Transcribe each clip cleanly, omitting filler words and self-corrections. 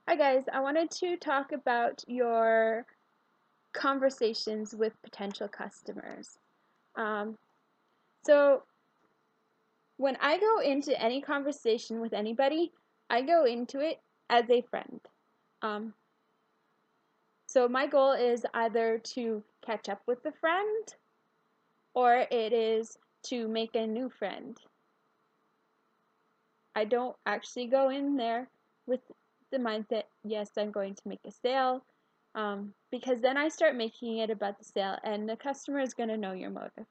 Hi guys, I wanted to talk about your conversations with potential customers. Um, so when I go into any conversation with anybody, I go into it as a friend. Um, so my goal is either to catch up with the friend or it is to make a new friend. I don't actually go in there with the mindset, yes, I'm going to make a sale, because then I start making it about the sale, and the customer is going to know your motive.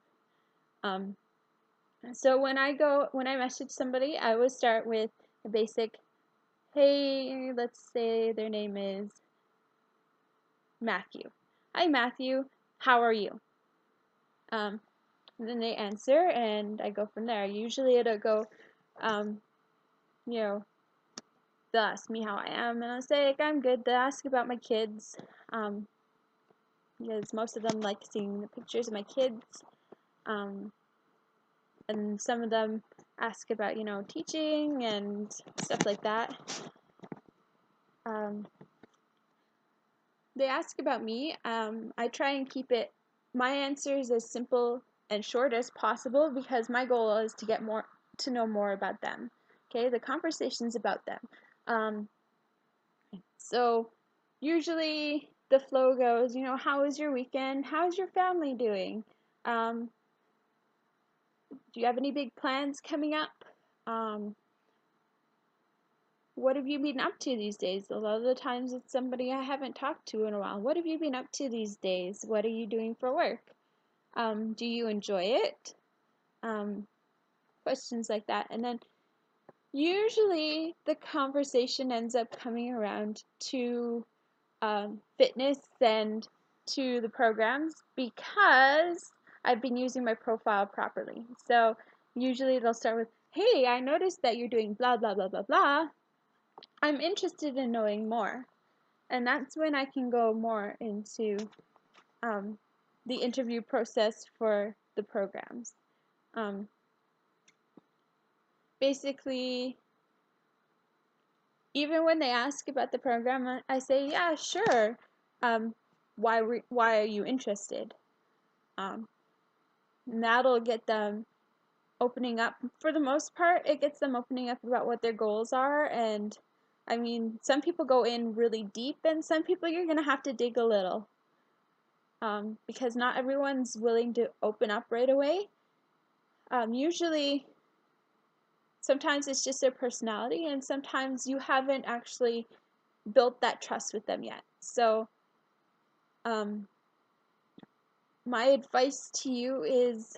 Um, so when I message somebody, I would start with a basic, hey, let's say their name is Matthew. Hi, Matthew, how are you? Um, and then they answer, and I go from there. Usually it'll go, um, you know, they'll ask me how I am, and I'll say, like, I'm good. They'll ask about my kids, um, because most of them like seeing the pictures of my kids, um, and some of them ask about, teaching and stuff like that. Um, they ask about me. I try and keep my answers as simple and short as possible because my goal is to get to know more about them. Okay, the conversation's about them. Um, So usually the flow goes, how was your weekend? How's your family doing? Um, do you have any big plans coming up? Um, what have you been up to these days? A lot of the times it's somebody I haven't talked to in a while. What have you been up to these days? What are you doing for work? Do you enjoy it? Um, questions like that. And then usually the conversation ends up coming around to fitness and to the programs because I've been using my profile properly. So usually they'll start with, hey, I noticed that you're doing blah, blah, blah, blah, blah. I'm interested in knowing more. And that's when I can go more into um, the interview process for the programs. Um, basically, even when they ask about the program, I say, yeah, sure. Um, why are you interested? Um, and that'll get them opening up. For the most part, it gets them opening up about what their goals are. And I mean, some people go in really deep, and some people you're going to have to dig a little, because not everyone's willing to open up right away. Usually, sometimes it's just their personality, and sometimes you haven't actually built that trust with them yet. So, um, my advice to you is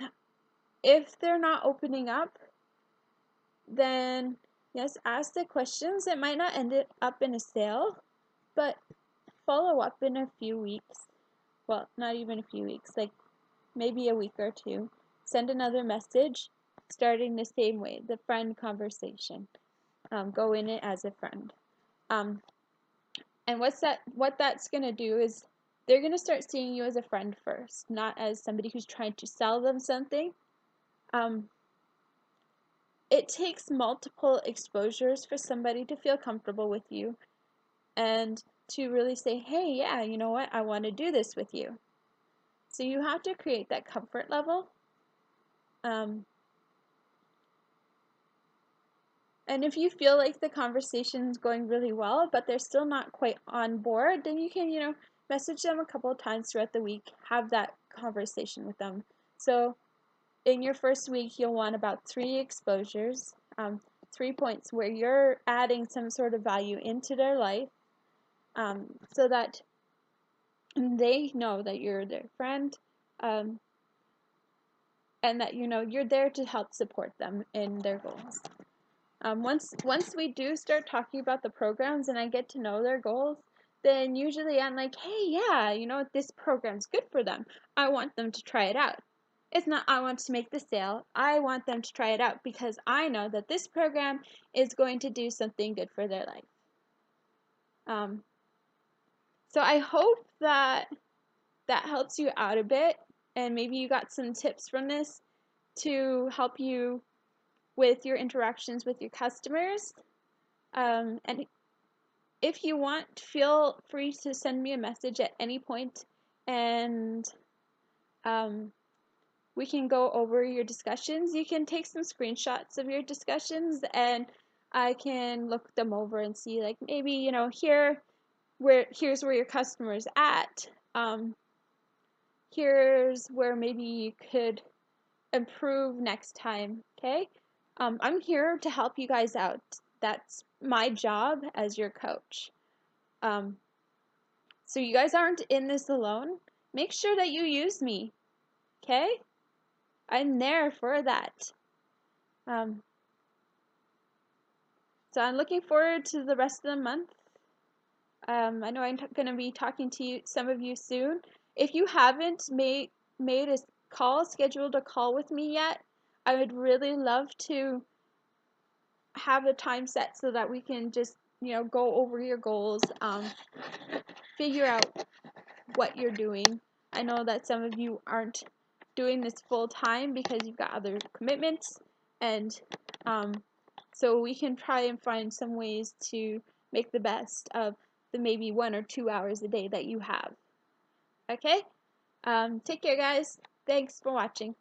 if they're not opening up, then yes, ask the questions. It might not end it up in a sale, but follow up in a few weeks. Well, not even a few weeks, like maybe a week or two. Send another message starting the same way, the friend conversation. Go in it as a friend. Um, and what that's going to do is they're going to start seeing you as a friend first, not as somebody who's trying to sell them something. Um, it takes multiple exposures for somebody to feel comfortable with you and to really say, hey, yeah, you know what, I want to do this with you. So you have to create that comfort level. Um, and if you feel like the conversation's going really well, but they're still not quite on board, then you can, message them a couple of times throughout the week, have that conversation with them. So in your first week, you'll want about 3 exposures, 3 points where you're adding some sort of value into their life, so that they know that you're their friend, um, and that you're there to help support them in their goals. Once we do start talking about the programs and I get to know their goals, then usually I'm like, hey, yeah, this program's good for them. I want them to try it out. It's not I want to make the sale. I want them to try it out because I know that this program is going to do something good for their life. So I hope that helps you out a bit, and maybe you got some tips from this to help you with your interactions with your customers. And if you want, feel free to send me a message at any point, and we can go over your discussions. You can take some screenshots of your discussions, and I can look them over and see, like, maybe, you know, here's where your customer's at. Here's where maybe you could improve next time. Okay. I'm here to help you guys out. That's my job as your coach. So you guys aren't in this alone. Make sure that you use me. Okay. I'm there for that. So I'm looking forward to the rest of the month. I know I'm going to be talking to some of you soon. If you haven't made a scheduled a call with me yet, I would really love to have a time set so that we can just, you know, go over your goals, figure out what you're doing. I know that some of you aren't doing this full time because you've got other commitments, and so we can try and find some ways to make the best of the maybe 1 or 2 hours a day that you have. Okay? Take care, guys. Thanks for watching.